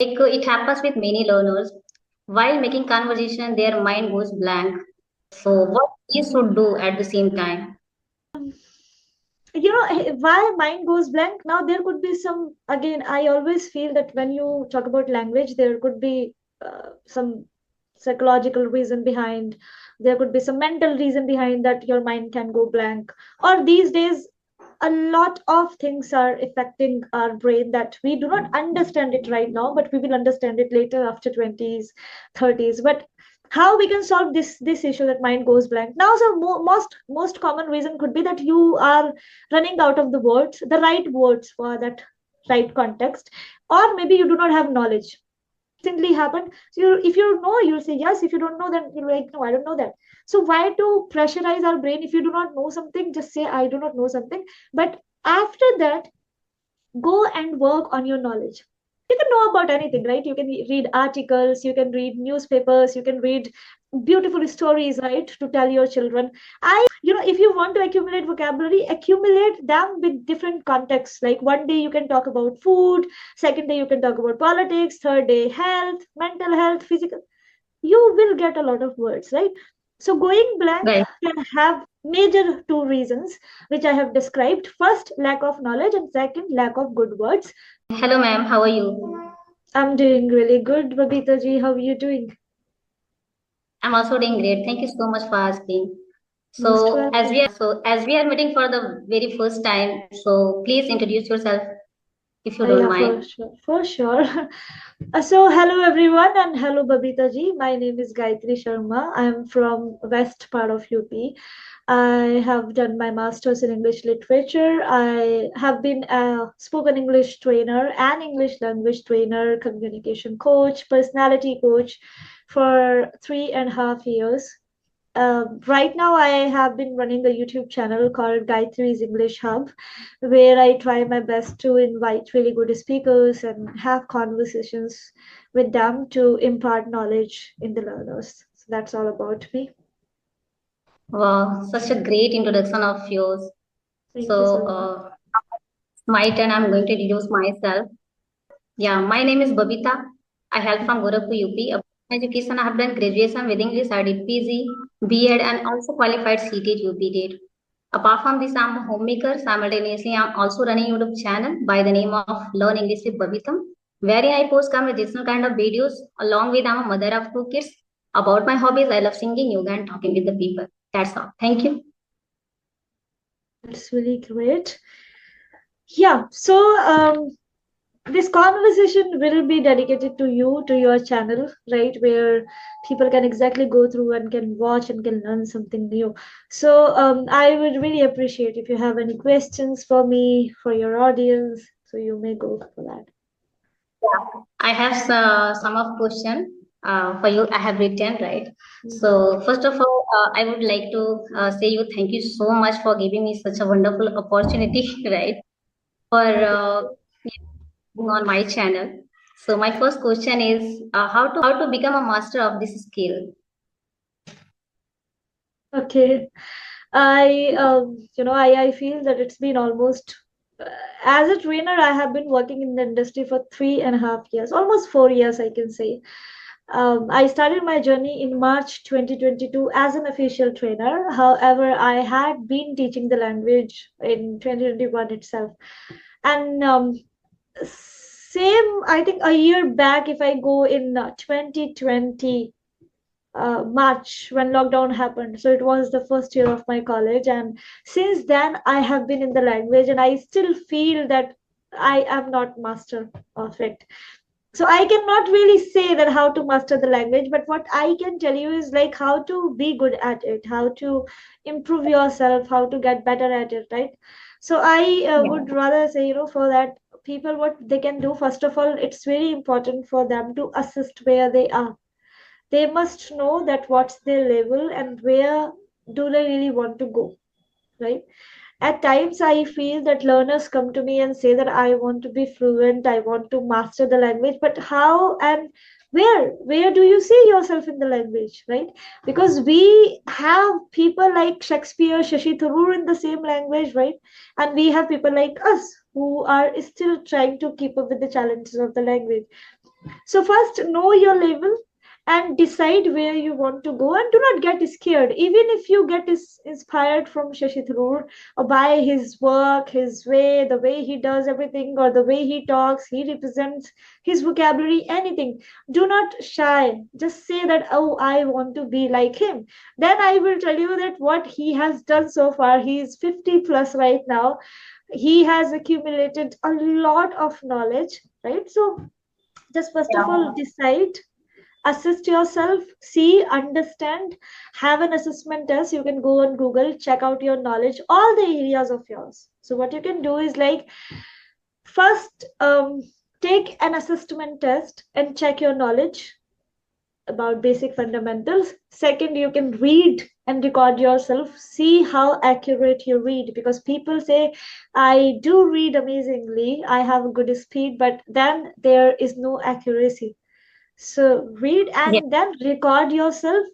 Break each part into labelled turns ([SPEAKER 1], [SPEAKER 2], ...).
[SPEAKER 1] Like it happens with many learners. While making conversation, their mind goes blank. So what we should do at the same time?
[SPEAKER 2] Why mind goes blank. Now there could be some, again, I always feel that when you talk about language, there could be some psychological reason behind, there could be some mental reason behind that your mind can go blank. Or these days a lot of things are affecting our brain that we do not understand it right now, but we will understand it later after 20s, 30s. But how we can solve this issue that mind goes blank now? So most common reason could be that you are running out of the words, the right words for that right context, or maybe you do not have knowledge. Recently happened. So if you know, you'll say yes. If you don't know, then you're like, no, I don't know that. So why to pressurize our brain? If you do not know something, just say I do not know something. But after that, go and work on your knowledge. You can know about anything, right? You can read articles, you can read newspapers, you can read beautiful stories, right, to tell your children. If you want to accumulate vocabulary, accumulate them with different contexts. Like one day you can talk about food, second day you can talk about politics, third day health, mental health, physical. You will get a lot of words, right? So going blank
[SPEAKER 1] Right.
[SPEAKER 2] can have major two reasons, which I have described. First, lack of knowledge, and second, lack of good words.
[SPEAKER 1] Hello, ma'am. How are you?
[SPEAKER 2] I'm doing really good, Babita ji. How are you doing?
[SPEAKER 1] I'm also doing great. Thank you so much for asking.
[SPEAKER 2] Most
[SPEAKER 1] So
[SPEAKER 2] welcome.
[SPEAKER 1] as we are meeting for the very first time, so please introduce yourself if you don't
[SPEAKER 2] Yeah, for
[SPEAKER 1] mind.
[SPEAKER 2] sure, for sure. Hello everyone, and hello Babita ji. My name is Gayatri Sharma. I'm from west part of UP. I have done my master's in English literature. I have been a spoken English trainer and English language trainer, communication coach, personality coach for 3.5 years. Right now, I have been running a YouTube channel called Gayatri's English Hub, where I try my best to invite really good speakers and have conversations with them to impart knowledge in the learners. So that's all about me.
[SPEAKER 1] Wow, such a great introduction of yours.
[SPEAKER 2] Thank you
[SPEAKER 1] So
[SPEAKER 2] so much.
[SPEAKER 1] my turn. I'm going to introduce myself. Yeah, my name is Babita. I hail from Gorakhpur, UP. About my education, I have done graduation with English. I did PG, B.Ed, and also qualified CTET, UP did. Apart from this, I'm a homemaker. Simultaneously, I'm also running a YouTube channel by the name of Learn English with Babita, wherein I post conversational kind of videos. Along with, I'm a mother of two kids. About my hobbies, I love singing, yoga, and talking with the people. That's all. Thank you.
[SPEAKER 2] That's really great. Yeah, this conversation will be dedicated to you, to your channel, right, where people can exactly go through and can watch and can learn something new. I would really appreciate if you have any questions for me, for your audience, so you may go for that.
[SPEAKER 1] I have some of question for you. I have written right.
[SPEAKER 2] Mhm.
[SPEAKER 1] So first of all, I would like to say you thank you so much for giving me such a wonderful opportunity, right, for
[SPEAKER 2] Not at all.
[SPEAKER 1] being on my channel. So my first question is how to become a master of this skill.
[SPEAKER 2] Okay. I feel that it's been almost, as a trainer, I have been working in the industry for 3.5 years, almost 4 years, I can say. I started my journey in March 2022 as an official trainer. However, I had been teaching the language in 2021 itself. And same, I think a year back, if I go in 2020, March when lockdown happened. So it was the first year of my college. And since then, I have been in the language, and I still feel that I am not master of it. So I cannot really say that how to master the language, but what I can tell you is like how to be good at it, how to improve yourself, how to get better at it, right? So I
[SPEAKER 1] Yeah.
[SPEAKER 2] would rather say, for that, people, what they can do, first of all, it's very important for them to assist where they are. They must know that what's their level and where do they really want to go, right? At times I feel that learners come to me and say that I want to be fluent, I want to master the language, but how and where do you see yourself in the language, right? Because we have people like Shakespeare, Shashi Tharoor in the same language, right? And we have people like us who are still trying to keep up with the challenges of the language. So first know your level and decide where you want to go, and do not get scared. Even if you get inspired from Shashi Tharoor or by his work, his way, the way he does everything, or the way he talks, he represents his vocabulary, anything. Do not shy. Just say that, oh, I want to be like him. Then I will tell you that what he has done so far, he is 50 plus right now. He has accumulated a lot of knowledge, right? So just first of all
[SPEAKER 1] Yeah.
[SPEAKER 2] decide, assist yourself, see, understand, have an assessment test. You can go on Google, check out your knowledge, all the areas of yours. So what you can do is like, first take an assessment test and check your knowledge about basic fundamentals. Second, you can read and record yourself, see how accurate you read, because people say, I do read amazingly, I have a good speed, but then there is no accuracy. So read
[SPEAKER 1] Yeah.
[SPEAKER 2] and then record yourself,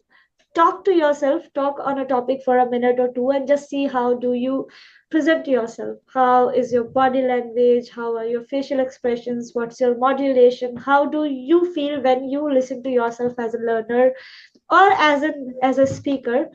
[SPEAKER 2] talk to yourself, talk on a topic for a minute or two, and just see how do you present yourself. How is your body language? How are your facial expressions? What's your modulation? How do you feel when you listen to yourself as a learner or as a speaker?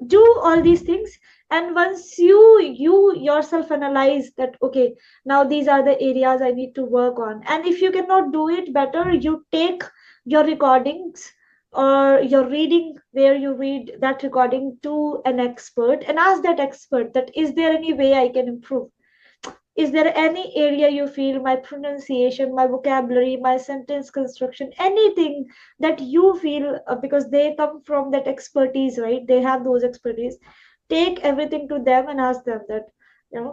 [SPEAKER 2] Do all these things, and once you yourself analyze that, okay, now these are the areas I need to work on, and if you cannot do it better, you take your recordings or your reading where you read that recording to an expert and ask that expert that, is there any way I can improve? Is there any area you feel my pronunciation, my vocabulary, my sentence construction, anything that you feel, because they come from that expertise, right? They have those expertise. Take everything to them and ask them that,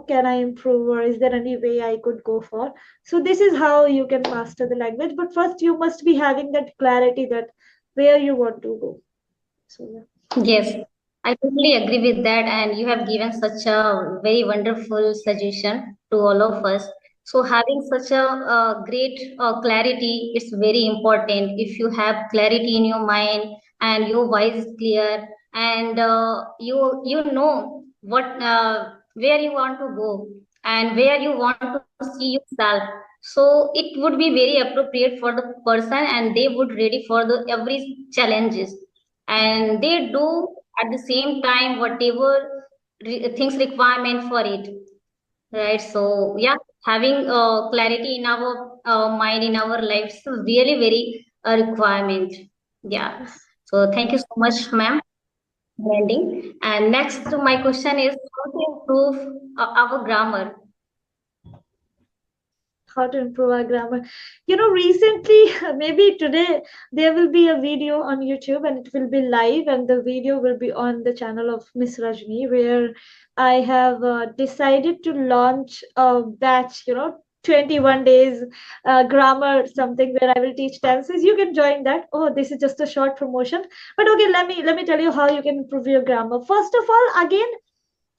[SPEAKER 2] can I improve, or is there any way I could go for? So this is how you can master the language. But first, you must be having that clarity that where you want to go. So yeah.
[SPEAKER 1] Yes, I totally agree with that, and you have given such a very wonderful suggestion to all of us. So, having such a, great clarity, it's very important. If you have clarity in your mind and your voice is clear, and you know what where you want to go and where you want to see yourself, so it would be very appropriate for the person, and they would ready for the every challenges, and they do at the same time whatever things requirement for it, right? So yeah, having clarity in our mind, in our lives, is really very requirement. Yeah.
[SPEAKER 2] Yes.
[SPEAKER 1] So thank you so much, ma'am, for ending. And next my question is, how to improve our grammar?
[SPEAKER 2] How to improve our grammar. Recently, maybe today, there will be a video on YouTube, and it will be live, and the video will be on the channel of Miss Rajni, where I have decided to launch a batch, 21 days grammar something, where I will teach tenses. You can join that. Oh, this is just a short promotion. But okay, let me tell you how you can improve your grammar. First of all, again,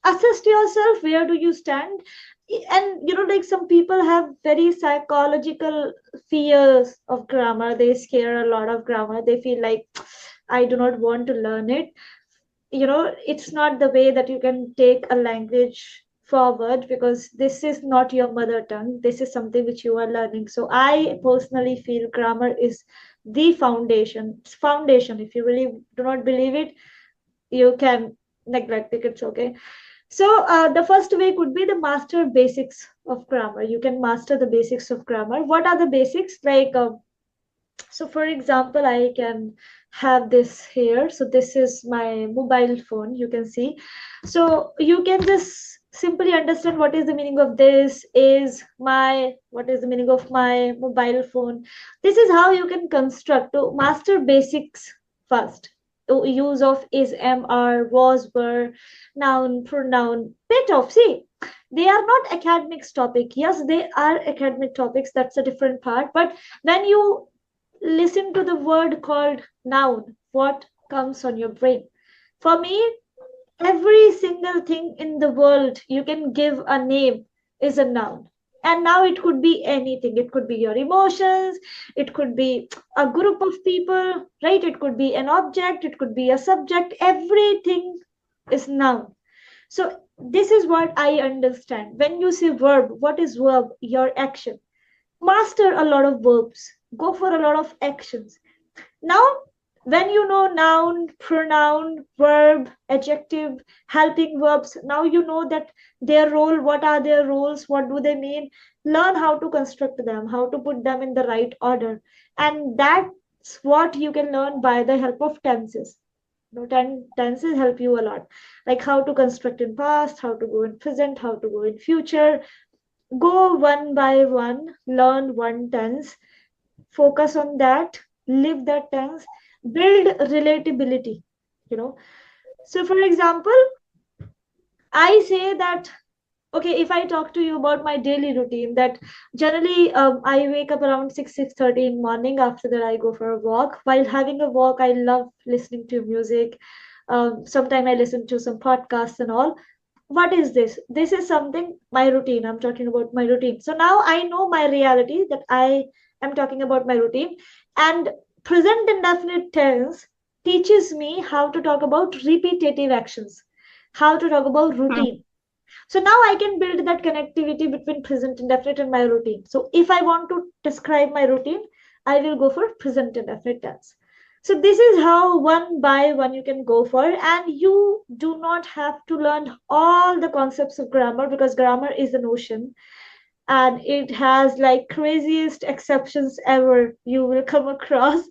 [SPEAKER 2] assess yourself, where do you stand. And like some people have very psychological fears of grammar. They scare a lot of grammar. They feel like, I do not want to learn it. It's not the way that you can take a language forward, because this is not your mother tongue. This is something which you are learning. So I personally feel grammar is the foundation. If you really do not believe it, you can neglect it. It's okay. So the first way could be the master basics of grammar. You can master the basics of grammar. What are the basics? Like, so for example, I can have this here. So this is my mobile phone, you can see. So you can just simply understand what is the meaning of this, is my, what is the meaning of my mobile phone. This is how you can construct to master basics first. Use of is, am, are, was, were, noun, pronoun, bit of, see, they are not academics topic. Yes, they are academic topics. That's a different part. But when you listen to the word called noun, what comes on your brain? For me, every single thing in the world you can give a name is a noun. And now it could be anything. It could be your emotions, it could be a group of people, right? It could be an object, it could be a subject. Everything is noun. So this is what I understand. When you say verb, what is verb? Your action. Master a lot of verbs. go for a lot of actions. Now, when you know noun, pronoun, verb, adjective, helping verbs, now you know that their role, what are their roles, what do they mean. Learn how to construct them, how to put them in the right order. And that's what you can learn by the help of tenses. Tenses help you a lot, like how to construct in past, how to go in present, how to go in future. Go one by one, learn one tense, focus on that, live that tense, build relatability, you know. So for example, I say that, okay, if I talk to you about my daily routine, that generally I wake up around 6:30 in morning. After that I go for a walk. While having a walk, I love listening to music. Sometimes I listen to some podcasts and all. What is this? This is something, my routine. I'm talking about my routine. So now I know my reality, that I am talking about my routine. And present indefinite tense teaches me how to talk about repetitive actions, how to talk about
[SPEAKER 1] Hmm.
[SPEAKER 2] routine. So now I can build that connectivity between present indefinite and my routine. So if I want to describe my routine, I will go for present indefinite tense. So this is how one by one you can go for, and you do not have to learn all the concepts of grammar, because grammar is an ocean and it has like craziest exceptions ever you will come across.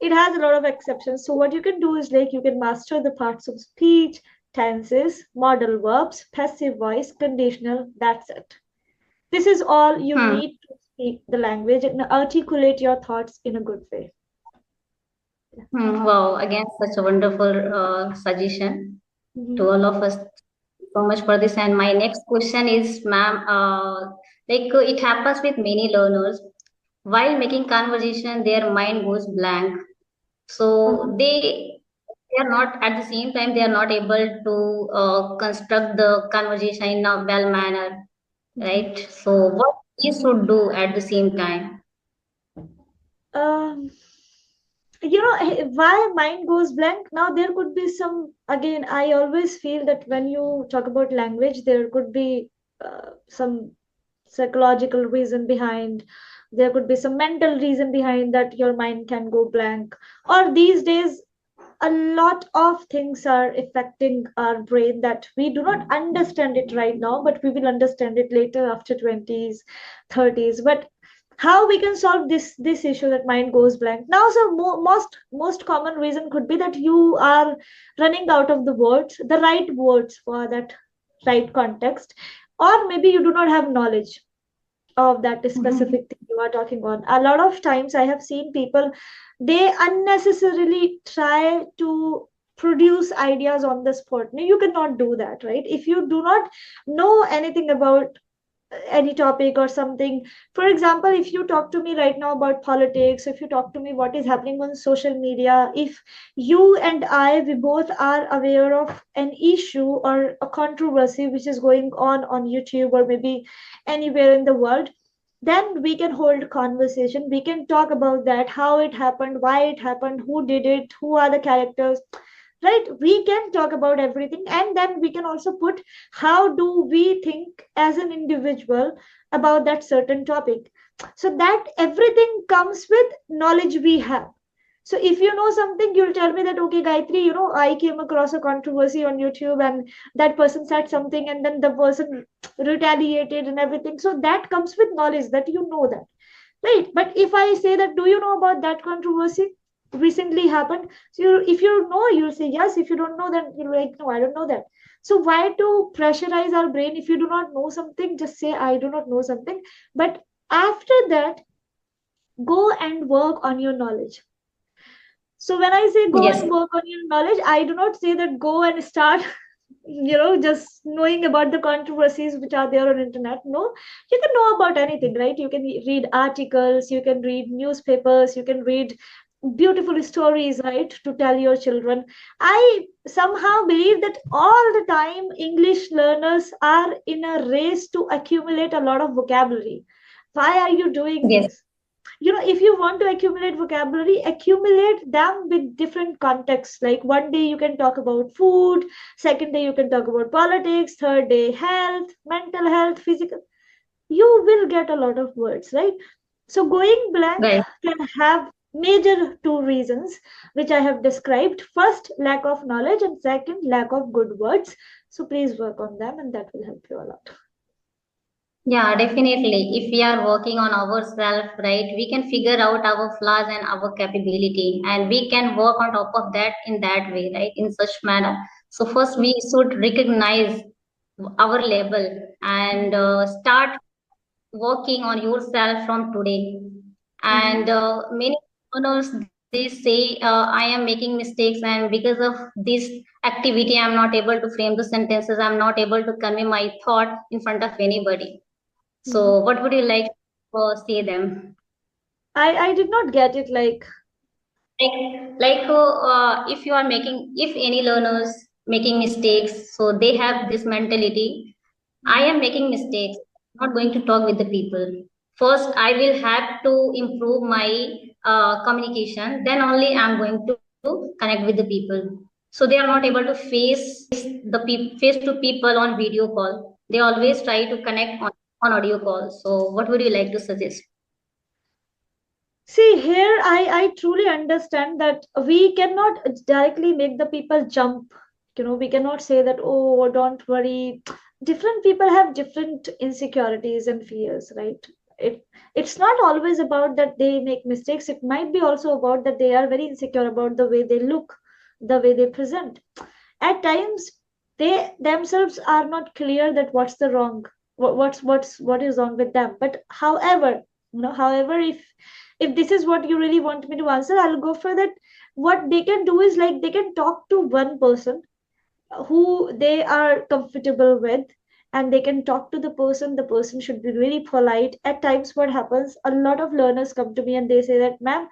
[SPEAKER 2] It has a lot of exceptions. So what you can do is, like, you can master the parts of speech, tenses, modal verbs, passive voice, conditional. That's it. This is all you
[SPEAKER 1] Hmm.
[SPEAKER 2] need to speak the language and articulate your thoughts in a good way.
[SPEAKER 1] Wow, again, such a wonderful suggestion to
[SPEAKER 2] Mhm.
[SPEAKER 1] all of us. So much for this. And my next question is, ma'am, it happens with many learners. While making conversation, their mind goes blank.
[SPEAKER 2] Uh-huh.
[SPEAKER 1] So they are not at the same time they are not able to construct the conversation in a well manner,
[SPEAKER 2] Mhm.
[SPEAKER 1] right? So what we should do at the same time?
[SPEAKER 2] Um, why mind goes blank? Now there could be some, again, I always feel that when you talk about language, there could be some psychological reason behind, there could be some mental reason behind that your mind can go blank. Or these days, a lot of things are affecting our brain that we do not understand it right now, but we will understand it later after 20s, 30s. But how we can solve this issue that mind goes blank now? So most common reason could be that you are running out of the words, the right words for that right context, or maybe you do not have knowledge of that
[SPEAKER 1] Mhm.
[SPEAKER 2] specific thing you are talking on. A lot of times I have seen people, they unnecessarily try to produce ideas on the spot. No, you cannot do that, right? If you do not know anything about any topic or something. For example, if you talk to me right now about politics, if you talk to me what is happening on social media, if you and I, we both are aware of an issue or a controversy which is going on YouTube or maybe anywhere in the world, then we can hold conversation, we can talk about that, how it happened, why it happened, who did it, who are the characters, right? We can talk about everything, and then we can also put how do we think as an individual about that certain topic, so that everything comes with knowledge we have. So if you know something, you'll tell me that, okay, Gayatri, I came across a controversy on YouTube and that person said something and then the person retaliated and everything. So that comes with knowledge, that you know that. Right. But if I say that, do you know about that controversy recently happened? So if you know, you'll say yes. If you don't know, then you're like, no, I don't know that. So why to pressurize our brain? If you do not know something, just say, I do not know something. But after that, go and work on your knowledge. So when I say go
[SPEAKER 1] Yes.
[SPEAKER 2] and work on your knowledge, I do not say that go and start, just knowing about the controversies which are there on internet. No, you can know about anything, right? You can read articles, you can read newspapers, you can read beautiful stories, right, to tell your children. I somehow believe that all the time English learners are in a race to accumulate a lot of vocabulary. Why are you doing
[SPEAKER 1] Yes.
[SPEAKER 2] this? If you want to accumulate vocabulary, accumulate them with different contexts. Like one day you can talk about food, second day you can talk about politics, third day health, mental health, physical. You will get a lot of words, right? So going blank
[SPEAKER 1] Right.
[SPEAKER 2] can have major two reasons, which I have described. First, lack of knowledge, and second, lack of good words. So please work on them, and that will help you a lot.
[SPEAKER 1] Yeah, definitely. If we are working on ourselves, right, we can figure out our flaws and our capability, and we can work on top of that in that way, right, in such manner. So first, we should recognize our level and start working on yourself from today.
[SPEAKER 2] Mhm.
[SPEAKER 1] And many learners they say, I am making mistakes, and because of this activity, I'm not able to frame the sentences. I'm not able to convey my thought in front of anybody.
[SPEAKER 2] Mhm.
[SPEAKER 1] So, what would you like to say them?
[SPEAKER 2] I did not get it. Like,
[SPEAKER 1] If you are making, if any learners making mistakes, so they have this mentality. I
[SPEAKER 2] Mhm.
[SPEAKER 1] am making mistakes. I'm not going to talk with the people. First, I will have to improve my communication. Then only I'm going to connect with the people. So they are not able to face to people on video call. They always try to connect on audio call. So what would you like to suggest?
[SPEAKER 2] see, here I truly understand that we cannot directly make the people jump. We cannot say that, oh, don't worry. Different people have different insecurities and fears, right? It's not always about that they make mistakes. It might be also about that they are very insecure about the way they look, the way they present. At times, they themselves are not clear that what's the wrong, what is wrong with them. But however, if this is what you really want me to answer, I'll go for that. What they can do is, like, they can talk to one person who they are comfortable with, and they can talk to the person should be really polite. At times, what happens, a lot of learners come to me and they say that, ma'am,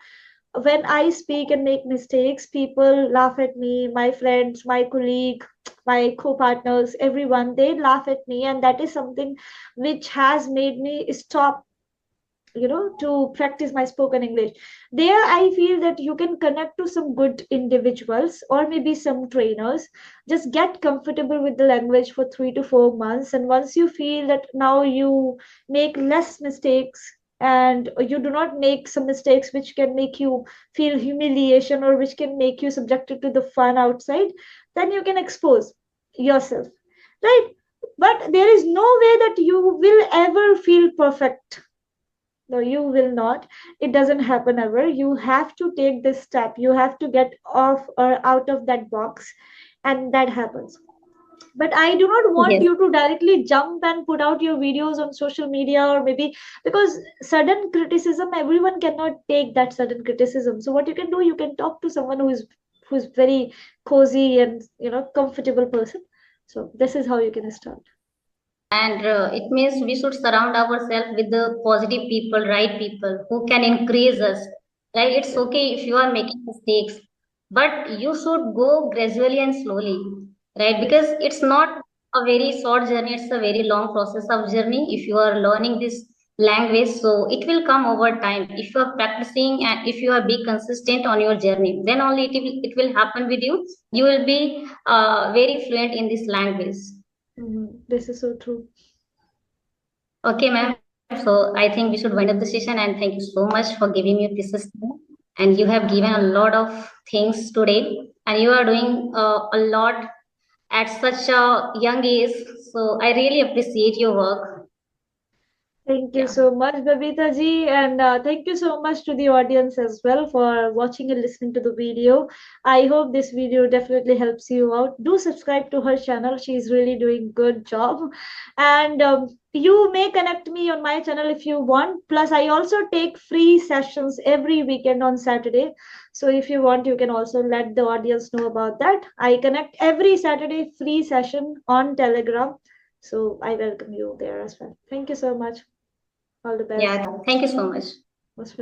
[SPEAKER 2] when I speak and make mistakes, people laugh at me, my friends, my colleague, my co-partners, everyone, they laugh at me, and that is something which has made me stop, to practice my spoken English. There I feel that you can connect to some good individuals or maybe some trainers. Just get comfortable with the language for 3 to 4 months, and once you feel that now you make less mistakes, and you do not make some mistakes which can make you feel humiliation or which can make you subjected to the fun outside, then you can expose yourself, right? But there is no way that you will ever feel perfect. No, you will not. It doesn't happen ever. You have to take this step. You have to get off or out of that box, and that happens. But I do not want
[SPEAKER 1] Yes.
[SPEAKER 2] you to directly jump and put out your videos on social media, or maybe because sudden criticism, everyone cannot take that sudden criticism. So what you can do, you can talk to someone who is very cozy and comfortable person. So this is how you can start.
[SPEAKER 1] And it means we should surround ourselves with the positive people, right people who can increase us. Right? It's
[SPEAKER 2] Yeah.
[SPEAKER 1] okay if you are making mistakes, but you should go gradually and slowly, right?
[SPEAKER 2] Yes.
[SPEAKER 1] Because it's not a very short journey; it's a very long process of journey. If you are learning this language, so it will come over time. If you are practicing and if you are be consistent on your journey, then only it will happen with you. You will be very fluent in this language.
[SPEAKER 2] This is so true.
[SPEAKER 1] Okay, ma'am. So I think we should wind up the session, and thank you so much for giving me precious time. And you have given a lot of things today, and you are doing a lot at such a young age. So I really appreciate your work.
[SPEAKER 2] Thank you
[SPEAKER 1] Yeah.
[SPEAKER 2] so much, Babita ji, and thank you so much to the audience as well for watching and listening to the video. I hope this video definitely helps you out. Do subscribe to her channel; she's really doing good job. And you may connect me on my channel if you want. Plus, I also take free sessions every weekend on Saturday. So if you want, you can also let the audience know about that. I connect every Saturday free session on Telegram. So I welcome you there as well. Thank you so much. All the best.
[SPEAKER 1] Yeah. Thank you so much.
[SPEAKER 2] Most